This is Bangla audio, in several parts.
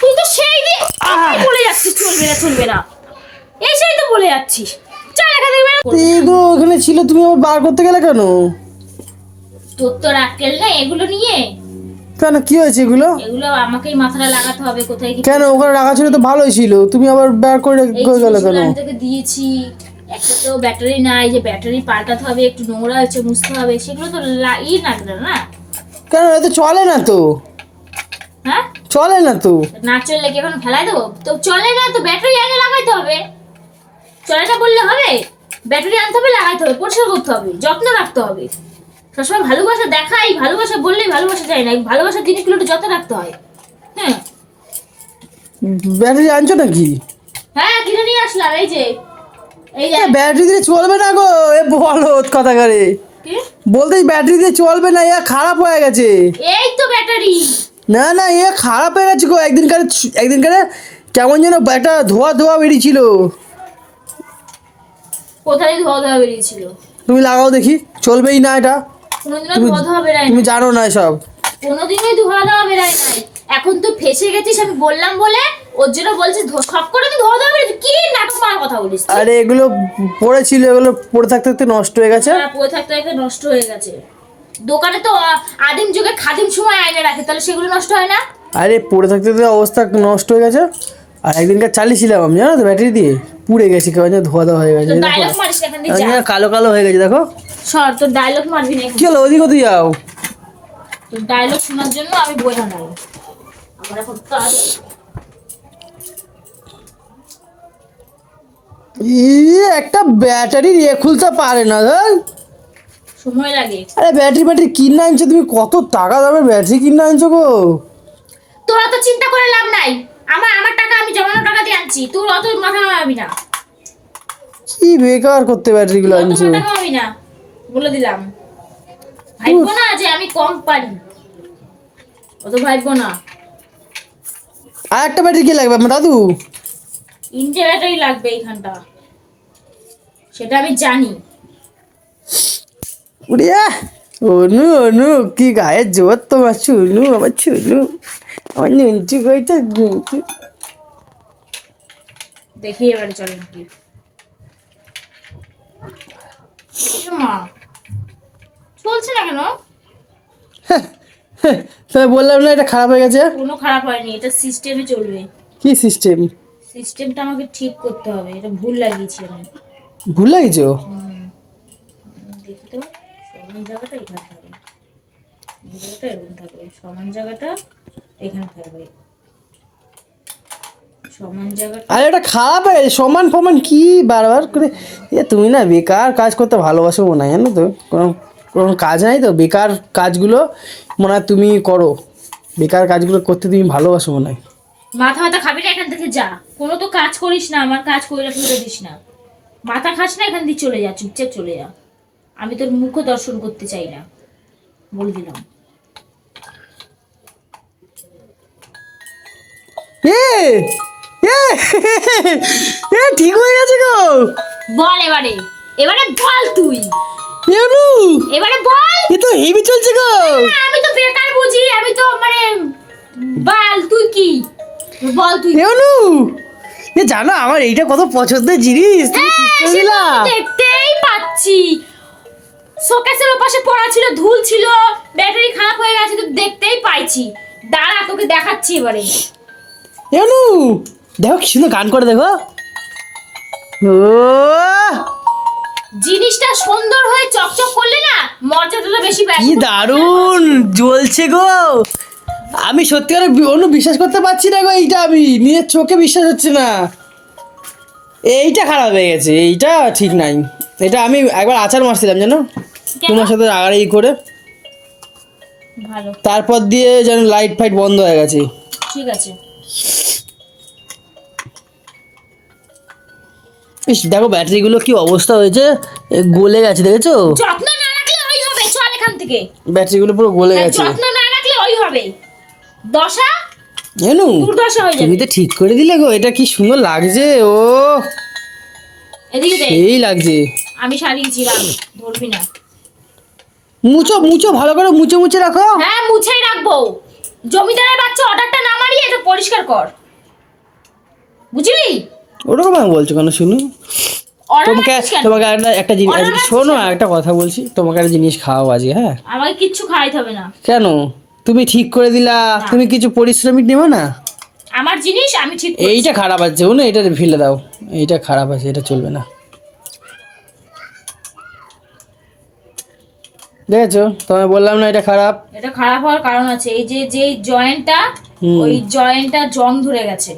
তুই তো সেই দিন বলে যাচ্ছিস চলবে না এসেই তো বলে যাচ্ছিস চল এখান থেকে এগুলো ওখানে ছিল, তুমি আবার বার করতে গেলে কেন? তোর তো রাখকেল না এগুলো নিয়ে। কেন, কি হয়েছে এগুলো? এগুলো আমাকেই মাথাটা লাগাতে হবে কোথায় কি। কেন ওখানে রাখা ছিল তো ভালোই ছিল, তুমি আবার বার করে গেলে কেন? আমি তোকে দিয়েছি, একটা তো ব্যাটারি নাই, যে ব্যাটারি পাল্টাতে হবে, একটু নোংরা হচ্ছে মুছতে হবে, সেগুলো তো লাগবে না। কেন, এত চলে না তো? হ্যাঁ চলে না তো। না চললে কি এখন ফেলাই দেবো? তো চলে না তো ব্যাটারি এনে লাগাইতে হবে। চলে না বললে হবে? ব্যাটারি আনতে হবে, লাগাইতে হবে, পরিষ্কার করতে হবে, যত্ন রাখতে হবে। সবসময় ভালোবাসা দেখাই, ভালোবাসা বললেই ভালোবাসা যায় না, ভালোবাসার জিনিসগুলো একটু যত্ন রাখতে হয়। হ্যাঁ ব্যাটারি আনছো নাকি? হ্যাঁ কিনে নিয়ে আসলাম, এই যে ব্যাটারি দিয়ে চলবে না গো, এ বলো কথা করে কি বলতে, ব্যাটারি দিয়ে চলবে না, এ খারাপ হয়ে গেছে। এই তো ব্যাটারি। না না, এ খারাপ হয়ে গেছে গো। একদিনকার কেমন যেন একটা ধোয়া ধোয়া বেরিয়েছিল। কোথায় ধোয়া ধোয়া বেরিয়েছিল? তুমি লাগাও দেখি, চলবেই না এটা। কোনোদিনও ধোয়া ধোয়া বেরায় তুমি না, জানো না এসব। কোনোদিনই ধোয়া ধোয়া বেরায় নাই। এখন তো ফেসে গেছিস, আমি বললাম বলে ওর জন্য বলছিস সব করে তো ধোয়া ধোয়া বেরিয়েছে। কি নাটক মার কথা বলিস তুই? আরে এগুলো পড়েছিল, এগুলো পড়ে থাকতে থাকতে নষ্ট হয়ে গেছে। হ্যাঁ, পড়ে থাকতে থাকতে নষ্ট হয়ে গেছে। দোকানে তো আদিম যুগে খাদিম সময় আয়না রাখে, তাহলে সেগুলো নষ্ট হয় না? আরে পড়ে থাকতে থাকতে অবস্থা নষ্ট হয়ে গেছে। আর একদিনকার চালিয়েছিলাম আমি, জানো তো, ব্যাটারি দিয়ে পুড়ে গেছে, কেমন যেন ধোয়া ধোয়া হয়ে গেছে। তো ডায়লগ মারিস না, এখান দিয়ে যা। কালো কালো হয়ে গেছে দেখো। সর, তোর ডায়লগ মারবি না। কি হলো, ওদিক ওদিক যাও। তোর ডায়লগ শোনার জন্য আমি বোঝা নাই। আমার এখন কাজ আছে। একটা ব্যাটারি ইয়ে খুলতে পারে না ধর। সময় লাগে। আরে ব্যাটারি কিনে আনছো তুমি, কত টাকা দামের ব্যাটারি কিনে আনছো গো। তোরা তো চিন্তা করে লাভ নাই, আমার টাকা, আমি জমানো টাকা দিয়ে আনছি, তোর অত মাথা ঘামাবি না। কি বেকার করতে ব্যাটারিগুলো অত আনছো। মাথা ঘামাবি না, বলে দিলাম। ভাইবো না যে আমি কম পারি, অত ভাইবো না। আর একটা ব্যাটারি কি লাগবে আমার দাদু? ইঞ্জে ব্যাটারি লাগবে এইখানটা, সেটা আমি জানি। উড়িয়া অনু অনু, কি গায়ের জোর তোমার, চুনু আমার চুনু, আমার নুনচু গইটা নুনচু। দেখি এবারে চলে নাকি। মা চলছে না কেন? তাই বললাম না এটা খারাপ হয়ে গেছে। কোনো খারাপ হয়নি, এটা সিস্টেমে চলবে। কি সিস্টেম? সিস্টেমটা আমাকে ঠিক করতে হবে, এটা ভুল লাগিয়েছি আমি। ভুল লাগছো? দেখি তো, সমান জায়গাটা এখানে থাকবে, এই জায়গাটা এরকম থাকবে, সমান জায়গাটা এখানে থাকবে, সমান জায়গাটা। আরে এটা খারাপ হয়ে গেছে, সমান ফমান কি বারবার করে। তুমি না বেকার কাজ করতে ভালোবাসো মনে হয়, জানো তো, কোনো কোনো কাজ নাই তো, বেকার কাজগুলো মনে হয় তুমি করো, বেকার কাজগুলো করতে তুমি ভালোবাসো মনে হয়। মাথা মাথা খাবি না, এখান থেকে যা। কোনো তো কাজ করিস না, আমার কাজ কইরা ফেলে দিস না, মাথা খাস না, এখান দিয়ে চলে যা, চুপচাপ চলে যা। আমি তোর মুখ দর্শন করতে চাই না, বলে দিলাম। এ এ এ ঠিক হয়ে গেছে গো। বল এবারে, এবারে বল তুই, এনু এবারে বল। এ তো হেভি চলছে গো। আমি তো বেকার বুঝি, আমি তো মানে বল তুই কি, বল তুই। এনু এ জানো আমার এইটা কত পছন্দের জিনিস, তুমি ঠিক করে সেটা দিলা। আমি দেখতেই পাচ্ছি, শোকেসের ওপাশে পড়া ছিল, ধুল ছিল, ব্যাটারি খারাপ হয়ে গেছে, তো দেখতেই পাইছি। দাঁড়া তোকে দেখাচ্ছি এবারে। এনু দেখো কি সুন্দর গান করে, দেখো। ও জিনিসটা সুন্দর হয়ে চকচক করলে না মর্যাদাটা বেশি পায়। কি দারুণ জ্বলছে গো। আমি সত্যিকার অনু বিশ্বাস করতে পারছি না গো, এইটা আমি নিজের চোখে বিশ্বাস হচ্ছে না। এইটা খারাপ হয়ে গেছে, এইটা ঠিক নাই। এটা আমি একবার আচার মারছিলাম জানো, তোমার সাথে রাগারাগি করে, ভালো, তারপর দিয়ে যেন লাইট ফাইট বন্ধ হয়ে গেছে। ঠিক আছে। ইস দেখো ব্যাটারিগুলো কি অবস্থা হয়েছে, গলে গেছে দেখেছো? যত্ন না রাখলে ওই হবে, চল এখান থেকে। ব্যাটারিগুলো পুরো গলে গেছে। যত্ন না রাখলে ওই হবে, দশা এনু দুর্দশা হয়ে তুমি যাবে। তো ঠিক করে দিলে গো, এটা কি সুন্দর লাগছে। ও এদিকে দে, এই লাগছে। আমি সারিয়েছিলাম, ধরবি না। মুছো মুছো ভালো করে মুছে মুছে রাখো। হ্যাঁ মুছেই রাখবো, জমিদারের বাচ্চা অর্ডারটা না মারিয়ে এটা পরিষ্কার কর, বুঝলি? ওরকম আমি বলছো কেন শুনো, অর্ডার তোমাকে তোমাকে একটা জিনিস শোনো, একটা কথা বলছি, তোমাকে একটা জিনিস খাওয়াবো আজকে, হ্যাঁ? আমাকে কিচ্ছু খাইতে হবে না। কেন? তুমি ঠিক করে দিলা, তুমি কিছু পরিশ্রমিক নেবে না? আমার জিনিস আমি ঠিক করছি। এইটা খারাপ আছে, না এটা ফেলে দাও, এইটা খারাপ আছে, এটা চলবে না। দেখেছো, তোমায় বললাম না এটা খারাপ। এটা খারাপ হওয়ার কারণ আছে, এই যে যে জয়েন্টটা, ওই জয়েন্টটা জং ধরে গেছে,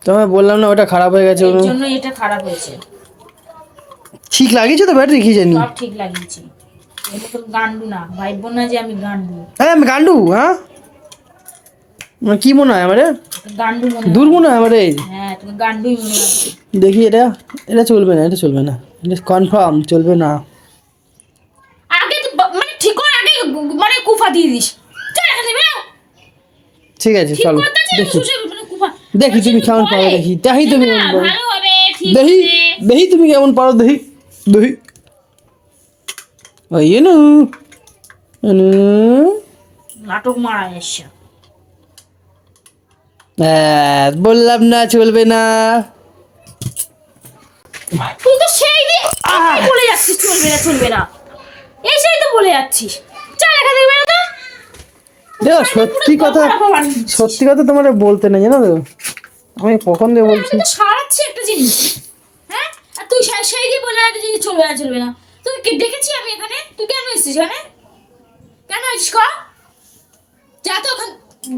তোমায় বললাম না ওটা খারাপ হয়ে গেছে, এর জন্য এটা খারাপ হয়েছে। ঠিক লাগিয়েছো তো ব্যাটারি? কি জানি, সব ঠিক লাগিয়েছি। এটা তো গান্ডু না, ভাইবো না যে আমি গান্ডু। হ্যাঁ আমি গান্ডু, হ্যাঁ? কি মনে হয় আমারে? গান্ডু মনে দূর মনে হয় আমারে। হ্যাঁ, তুমি গান্ডুই মনে হয়। দেখি এটা, এটা চলবে না, এটা চলবে না, এটা কনফার্ম চলবে না। আগে তো মানে ঠিক করে আগে মানে কুফা দিয়ে দিস। চল এখান থেকে বেরো। ঠিক আছে ঠিক চলো করতে চাই দেখি, সুসে মানে কুফা। দেখি তুমি কেমন পারো, দেখি দেখি তুমি না, কেমন পারো, ভালো হবে, ঠিক দেখি আছে। দেখি তুমি কেমন পারো, দেখি দেখি। ওই নু নু, নাটক মারা এসছে। হ্যাঁ বললাম না চলবে না। তুই তো সেই দিয়ে বলে যাচ্ছিস চলবে না চলবে না, এসেই তো বলে যাচ্ছিস। চল এখান থেকে বেরো তো। দেখো সত্যি কথা, সত্যি কথা তোমার বলতে নেই, জানো তো আমি কখন দিয়ে বলছি। আমি তো সারাচ্ছি একটা জিনিস, হ্যাঁ, আর তুই সেই দিয়ে বলে একটা জিনিস চলবে না চলবে না। তুই কি দেখেছি আমি এখানে? তুই কেন এসেছিস এখানে? কেন এসেছিস ক? যা তো ওখান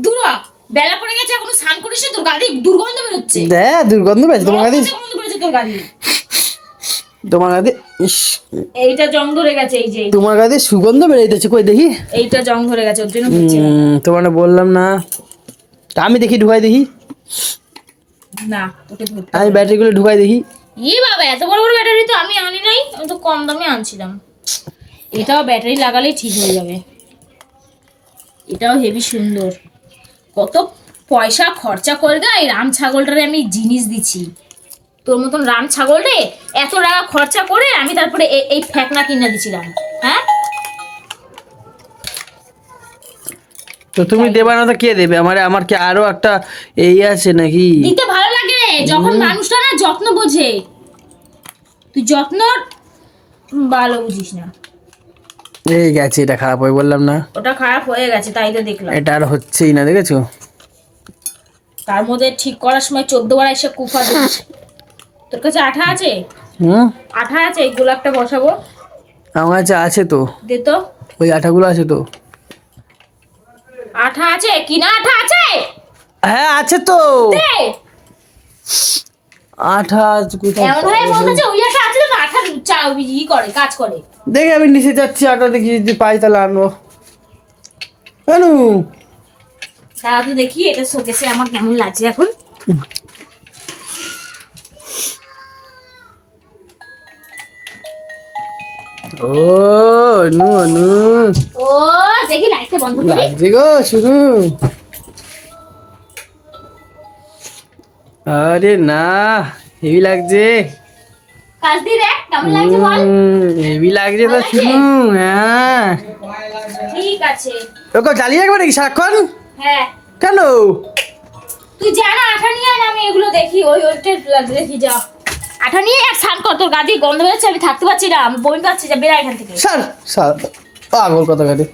দূর হ। বেলা পড়ে গেছে, এখনো স্নান করিস নি, তোর গাড়ি দুর্গন্ধ বেরোচ্ছে। হ্যাঁ দুর্গন্ধ পেয়েছে তোমার কাছে, দুর্গন্ধ বেরোচ্ছে তোর গাড়ি। তোমার কাছে ইস, এইটা জং ধরে গেছে, এই যে তোমার কাছে সুগন্ধ বেরোইতেছে, কই দেখি। এইটা জং ধরে গেছে, ওর জন্য হচ্ছে না। তোমার বললাম না, তা আমি দেখি ঢুকাই দেখি, না তোকে ধরতে আমি ব্যাটারিগুলো ঢুকাই দেখি। বাবা, এত বড় বড় ব্যাটারি তো আমি আনি নাই, আমি তো কম দামে আনছিলাম। এটাও ব্যাটারি লাগালেই ঠিক হয়ে যাবে। এটাও হেভি সুন্দর। কত পয়সা খরচা করে গা এই রাম ছাগলটারে আমি জিনিস দিচ্ছি। তোর মতন রাম ছাগল রে এত টাকা খরচা করে আমি তারপরে এই ফ্যাকনা কিনে দিছিলাম, হ্যাঁ? তো তুমি দেবা না তো কে দেবে? আমার কি আরো একটা এই আছে নাকি? দিতে ভালো লাগে যখন মানুষটা না যত্ন বোঝে। তুই যত্ন ভালো বুঝিস না। এই গেছে, এটা খারাপ হয় বললাম না, ওটা খারাপ হয়ে গেছে, তাই তো দেখলাম। এটা আর হচ্ছেই না, দেখেছো? তার মধ্যে ঠিক করার সময় 14 বার এসে কুফা দিচ্ছে। তোর কাছে আঠা আছে? আঠা আছে, এই গোলাপটা বসাবো। আমার কাছে আছে তো, দে তো। ওই আঠাগুলো আছে তো। আঠা আছে? কিনা আঠা আছে? হ্যাঁ আছে তো, দে। আঠা আছে কোথায়? এমন ভাবে বলতেছে ওই আঠা আছে না, আঠা করে কাজ করে। দেখে আমি নিচে যাচ্ছি, আটা দেখি যদি পাই তাহলে আনবো। কেন? তারা তো দেখি এটা শোকেসে আমার কেমন লাগছে এখন। ও নু নু, ও দেখি লাইটটা বন্ধ করি। লাগছে গো শুরু। আরে না, হেভি লাগছে, কাজ দিয়ে দেখ কেমন লাগছে বল। হেভি লাগছে তো শুনু। হ্যাঁ ঠিক আছে। তোকে জ্বালিয়ে রাখবে নাকি সারাক্ষণ? হ্যাঁ কেন? তুই জানা আঠা নিয়ে আয় না, আমি এগুলো দেখি ওইটা দেখি। যা আঠা নিয়ে এক স্নান কর, তোর গা দিয়ে গন্ধ বেরোচ্ছে, আমি থাকতে পারছি না, আমি বমি পাচ্ছি, যা বেরা এখান থেকে। সার সার পাগল কথা কাটে।